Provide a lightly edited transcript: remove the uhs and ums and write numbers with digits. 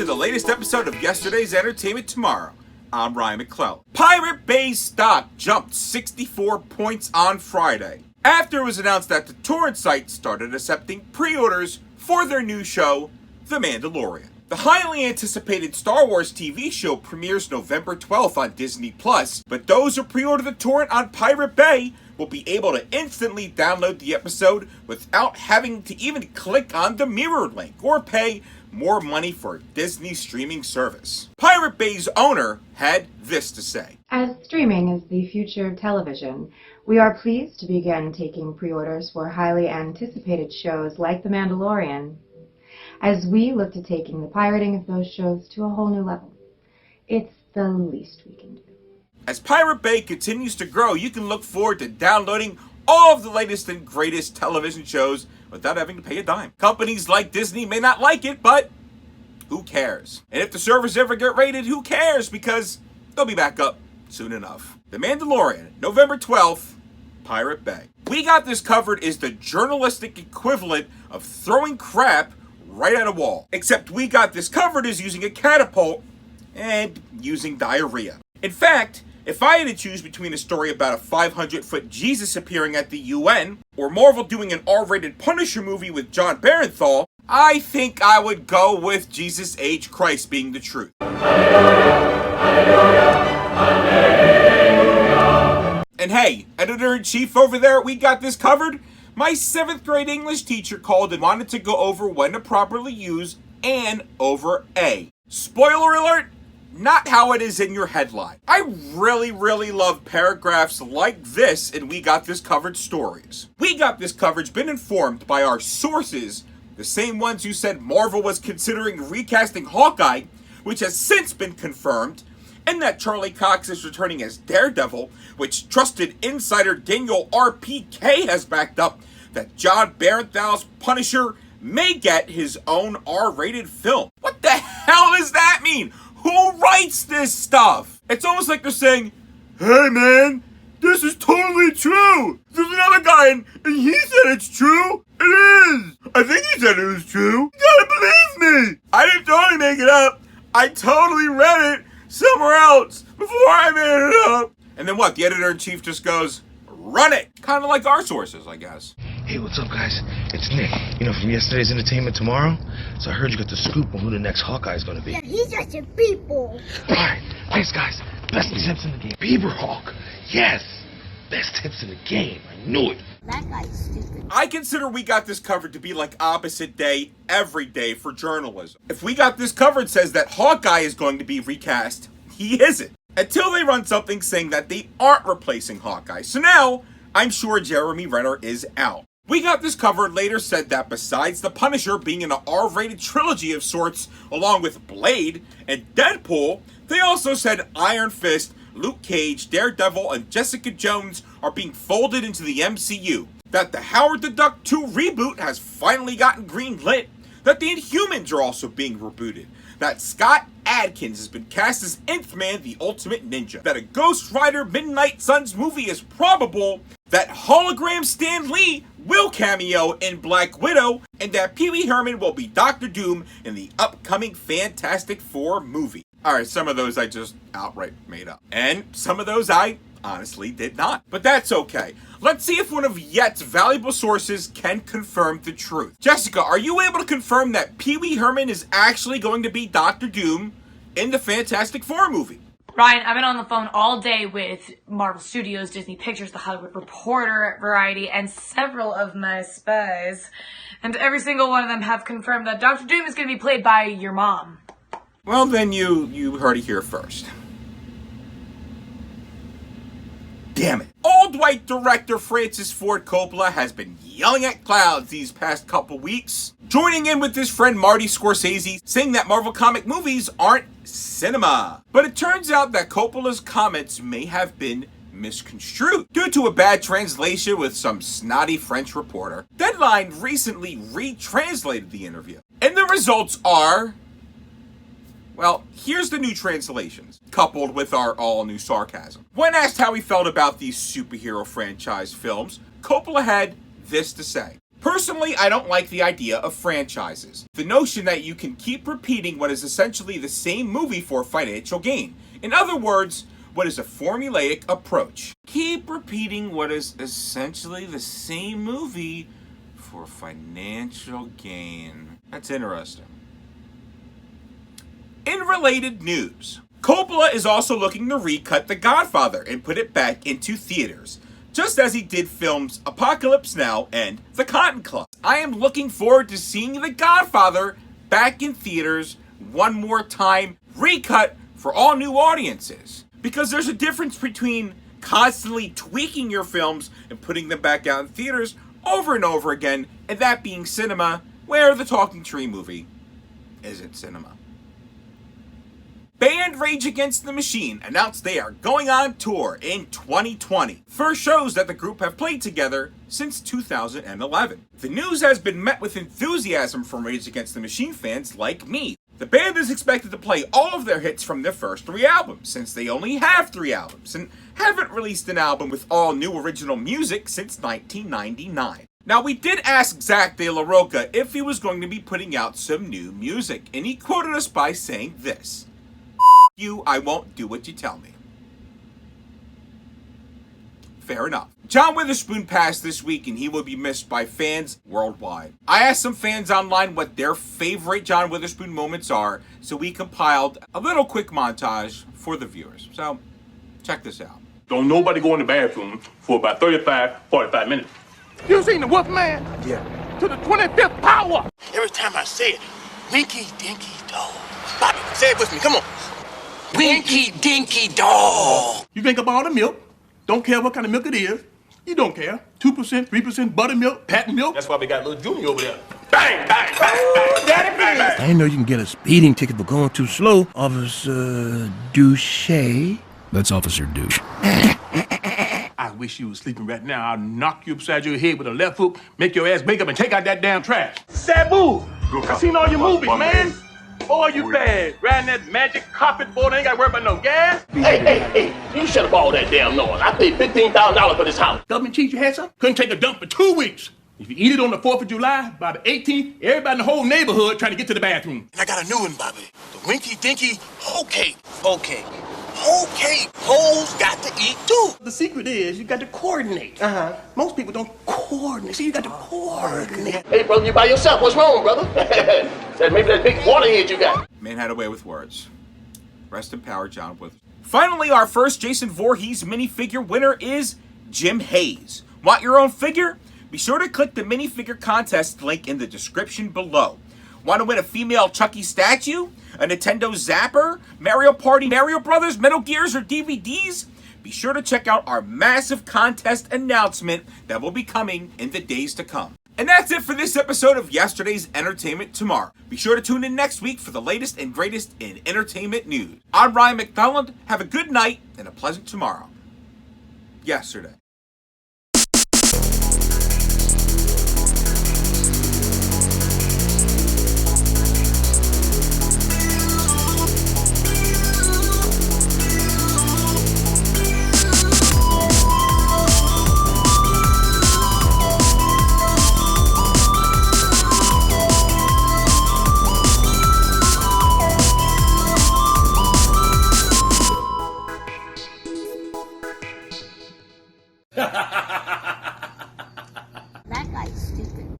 to the latest episode of Yesterday's Entertainment Tomorrow. I'm Ryan McClellan. Pirate Bay's stock jumped 64 points on Friday after it was announced that the torrent site started accepting pre-orders for their new show, The Mandalorian. The highly anticipated Star Wars TV show premieres November 12th on Disney+, but those who pre-order the torrent on Pirate Bay will be able to instantly download the episode without having to even click on the mirror link or pay more money for Disney streaming service. Pirate Bay's owner had this to say. As streaming is the future of television, we are pleased to begin taking pre-orders for highly anticipated shows like The Mandalorian, as we look to taking the pirating of those shows to a whole new level. It's the least we can do. As Pirate Bay continues to grow, you can look forward to downloading all of the latest and greatest television shows without having to pay a dime. Companies like Disney may not like it, but who cares? And if the servers ever get raided, who cares? Because they'll be back up soon enough. The Mandalorian, November 12th, Pirate Bay. We Got This Covered is the journalistic equivalent of throwing crap right at a wall. Except We Got This Covered is using a catapult and using diarrhea. In fact, if I had to choose between a story about a 500-foot Jesus appearing at the UN or Marvel doing an R-rated Punisher movie with John Barenthal, I think I would go with Jesus H. Christ being the truth. And hey, editor-in-chief over there at We Got This Covered, my 7th grade English teacher called and wanted to go over when to properly use an over a. Spoiler alert! Not how it is in your headline. I really love paragraphs like this in We Got This Covered stories. We Got This Covered's been informed by our sources, the same ones who said Marvel was considering recasting Hawkeye, which has since been confirmed, and that Charlie Cox is returning as Daredevil, which trusted insider Daniel RPK has backed up, that John Barenthal's Punisher may get his own R-rated film. What the hell does that mean? Who writes this stuff? It's almost like they're saying, hey man, this is totally true. There's another guy and he said it's true. It is. I think he said it was true. You gotta believe me. I didn't totally make it up. I totally read it somewhere else before I made it up. And then what? The editor-in-chief just goes, run it. Kind of like our sources, I guess. Hey, what's up, guys? It's Nick, from Yesterday's Entertainment Tomorrow. So I heard you got the scoop on who the next Hawkeye is going to be. Yeah, he's just a people. All right, thanks, guys. Best tips in the game. Beaver Hawk. Yes. Best tips in the game. I knew it. That guy's stupid. I consider We Got This Covered to be like opposite day every day for journalism. If We Got This Covered says that Hawkeye is going to be recast, he isn't. Until they run something saying that they aren't replacing Hawkeye. So now, I'm sure Jeremy Renner is out. We Got This Covered later said that besides The Punisher being in an R-rated trilogy of sorts, along with Blade and Deadpool, they also said Iron Fist, Luke Cage, Daredevil, and Jessica Jones are being folded into the MCU, that the Howard the Duck 2 reboot has finally gotten green lit, that the Inhumans are also being rebooted, that Scott Adkins has been cast as Nth Man, the Ultimate Ninja, that a Ghost Rider Midnight Suns movie is probable, that hologram Stan Lee will cameo in Black Widow, and that Pee Wee Herman will be Doctor Doom in the upcoming Fantastic Four movie. Alright, some of those I just outright made up. And some of those I honestly did not. But that's okay. Let's see if one of Yet's valuable sources can confirm the truth. Jessica, are you able to confirm that Pee Wee Herman is actually going to be Doctor Doom in the Fantastic Four movie? Ryan, I've been on the phone all day with Marvel Studios, Disney Pictures, The Hollywood Reporter, Variety, and several of my spies. And every single one of them have confirmed that Doctor Doom is going to be played by your mom. Well, then you heard it here first. Damn it. Old-white director Francis Ford Coppola has been yelling at clouds these past couple weeks, joining in with his friend Marty Scorsese, saying that Marvel comic movies aren't cinema. But it turns out that Coppola's comments may have been misconstrued due to a bad translation with some snotty French reporter. Deadline recently retranslated the interview, and the results are... well, here's the new translations, coupled with our all-new sarcasm. When asked how he felt about these superhero franchise films, Coppola had this to say. Personally, I don't like the idea of franchises. The notion that you can keep repeating what is essentially the same movie for financial gain. In other words, what is a formulaic approach. Keep repeating what is essentially the same movie for financial gain. That's interesting. In related news, Coppola is also looking to recut The Godfather and put it back into theaters, just as he did films Apocalypse Now and The Cotton Club. I am looking forward to seeing The Godfather back in theaters one more time, recut for all new audiences. Because there's a difference between constantly tweaking your films and putting them back out in theaters over and over again, and that being cinema, where the Talking Tree movie isn't cinema. Band Rage Against the Machine announced they are going on tour in 2020. First shows that the group have played together since 2011. The news has been met with enthusiasm from Rage Against the Machine fans like me. The band is expected to play all of their hits from their first 3 albums, since they only have 3 albums, and haven't released an album with all new original music since 1999. Now, we did ask Zach De La Rocha if he was going to be putting out some new music, and he quoted us by saying this: "You, I won't do what you tell me." Fair enough. John Witherspoon passed this week, and he will be missed by fans worldwide. I asked some fans online what their favorite John Witherspoon moments are, so we compiled a little quick montage for the viewers. So, check this out. Don't nobody go in the bathroom for about 45 minutes. You seen the Wolf Man? Yeah. To the 25th power! Every time I say it, Winky Dinky Dog. Bobby, say it with me, come on. Winky Dinky Dog. You drink up all the milk, don't care what kind of milk it is. You don't care. 2%, 3% buttermilk, patent milk. That's why we got little Junior over there. Bang, bang, bang, bang. Daddy, bang, bang. I didn't know you can get a speeding ticket for going too slow, Officer Douche. That's Officer Douche. I wish you was sleeping right now. I'll knock you upside your head with a left hook, make your ass wake up and take out that damn trash. Sabu! I seen all your movies, man. Boy, you bad. Riding that magic carpet board, ain't got to worry about no gas. Hey, you shut up all that damn noise. I paid $15,000 for this house. Government cheese you had some? Couldn't take a dump for 2 weeks. If you eat it on the 4th of July, by the 18th, everybody in the whole neighborhood trying to get to the bathroom. And I got a new one, Bobby. The Winky Dinky Whole Cake. Whole cake. Whole cake. Hoes got to eat too. The secret is you got to coordinate. Most people don't coordinate. See, you got to coordinate. Hey, brother, you by yourself. What's wrong, brother? Said maybe that big waterhead you got. Man had a way with words. Rest in power, John Witherspoon. Finally, our first Jason Voorhees minifigure winner is Jim Hayes. Want your own figure? Be sure to click the minifigure contest link in the description below. Want to win a female Chucky statue? A Nintendo Zapper? Mario Party, Mario Brothers, Metal Gears, or DVDs? Be sure to check out our massive contest announcement that will be coming in the days to come. And that's it for this episode of Yesterday's Entertainment Tomorrow. Be sure to tune in next week for the latest and greatest in entertainment news. I'm Ryan McDonald. Have a good night and a pleasant tomorrow. Yesterday. That guy's stupid.